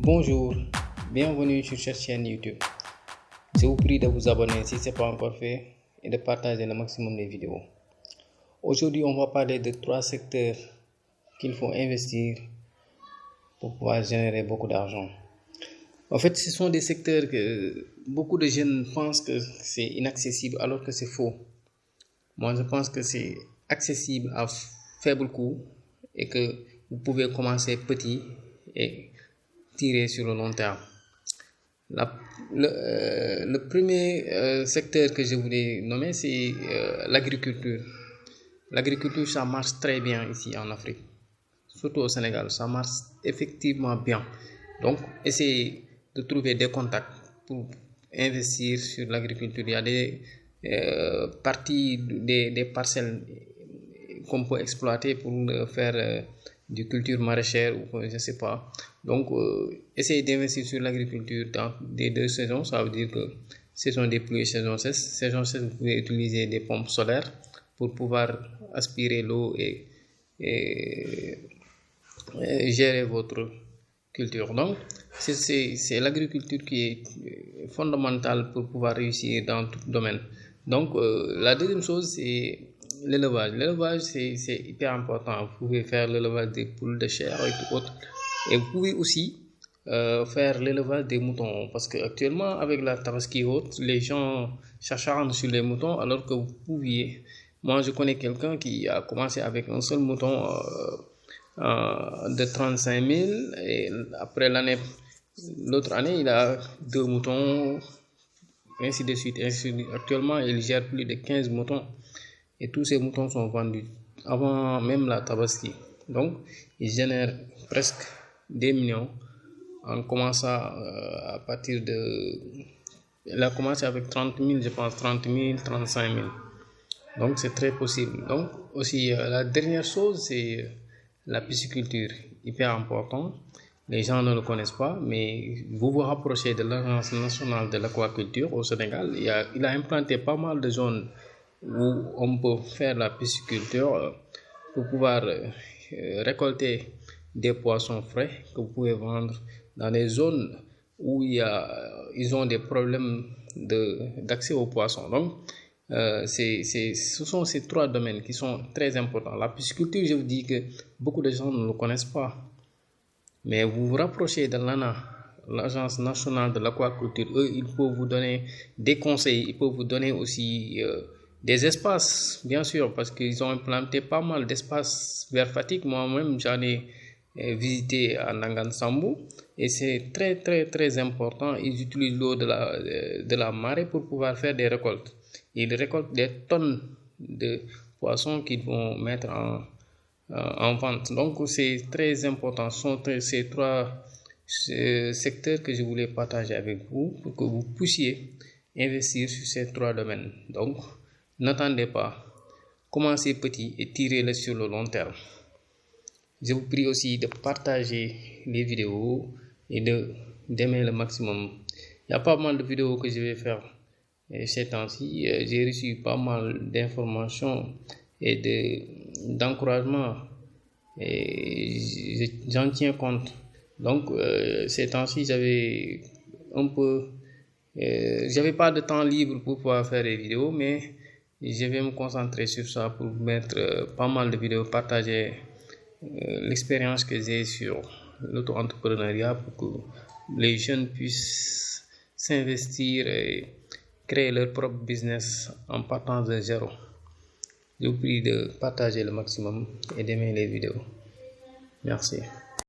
Bonjour, bienvenue sur cette chaîne YouTube. Je vous prie de vous abonner si ce n'est pas encore fait et de partager le maximum les vidéos. Aujourd'hui, on va parler de 3 secteurs qu'il faut investir pour pouvoir générer beaucoup d'argent. En fait, ce sont des secteurs que beaucoup de jeunes pensent que c'est inaccessible alors que c'est faux. Moi, je pense que c'est accessible à faible coût et que vous pouvez commencer petit et tirer sur le long terme. Le premier secteur que je voulais nommer, c'est l'agriculture. L'agriculture, ça marche très bien ici en Afrique, surtout au Sénégal, ça marche effectivement bien. Donc, essayez de trouver des contacts pour investir sur l'agriculture. Il y a des parties, des parcelles qu'on peut exploiter pour faire du culture maraîchère ou je ne sais pas. Donc, essayez d'investir sur l'agriculture dans les 2 saisons. Ça veut dire que saison des pluies et saison sèche. Saison sèche, vous pouvez utiliser des pompes solaires pour pouvoir aspirer l'eau et gérer votre culture. Donc, c'est l'agriculture qui est fondamentale pour pouvoir réussir dans tout domaine. Donc, la deuxième chose, c'est l'élevage. L'élevage, c'est hyper important. Vous pouvez faire l'élevage des poules de chair et tout autre. Et vous pouvez aussi faire l'élevage des moutons. Parce qu'actuellement, avec la tabaski haute, les gens s'acharnent sur les moutons alors que vous pouviez. Moi, je connais quelqu'un qui a commencé avec un seul mouton de 35 000 et après l'autre année, il a 2 moutons, ainsi de suite. Actuellement, il gère plus de 15 moutons et tous ces moutons sont vendus avant même la tabaski. Donc, il génère presque des millions en commençant à partir de... Il a commencé avec 30 000, je pense, 30 000, 35 000. Donc, c'est très possible. Donc, aussi, la dernière chose, c'est la pisciculture, hyper important. Les gens ne le connaissent pas, mais vous vous rapprochez de l'Agence nationale de l'aquaculture au Sénégal. Il a implanté pas mal de zones où on peut faire la pisciculture pour pouvoir récolter des poissons frais que vous pouvez vendre dans les zones où ils ont des problèmes d'accès aux poissons. Donc, ce sont ces 3 domaines qui sont très importants. La pisciculture, je vous dis que beaucoup de gens ne le connaissent pas. Mais vous vous rapprochez de l'ANA, l'Agence nationale de l'aquaculture. Eux, ils peuvent vous donner des conseils. Ils peuvent vous donner aussi des espaces, bien sûr, parce qu'ils ont implanté pas mal d'espaces vers Fatick. Moi-même, j'en ai visité à Nangan Sambou. Et c'est très, très, très important. Ils utilisent l'eau de la marée pour pouvoir faire des récoltes. Ils récoltent des tonnes de poissons qu'ils vont mettre en vente. Donc, c'est très important. Ce sont ces 3 secteurs que je voulais partager avec vous pour que vous puissiez investir sur ces 3 domaines. Donc, n'attendez pas. Commencez petit et tirez-le sur le long terme. Je vous prie aussi de partager les vidéos et d'aimer le maximum. Il y a pas mal de vidéos que je vais faire ces temps-ci. J'ai reçu pas mal d'informations et d'encouragement et j'en tiens compte. Donc, ces temps-ci, j'avais pas de temps libre pour pouvoir faire des vidéos, mais je vais me concentrer sur ça pour mettre pas mal de vidéos, partager l'expérience que j'ai sur l'auto-entrepreneuriat pour que les jeunes puissent s'investir et créer leur propre business en partant de zéro. Je vous prie de partager le maximum et d'aimer les vidéos. Merci.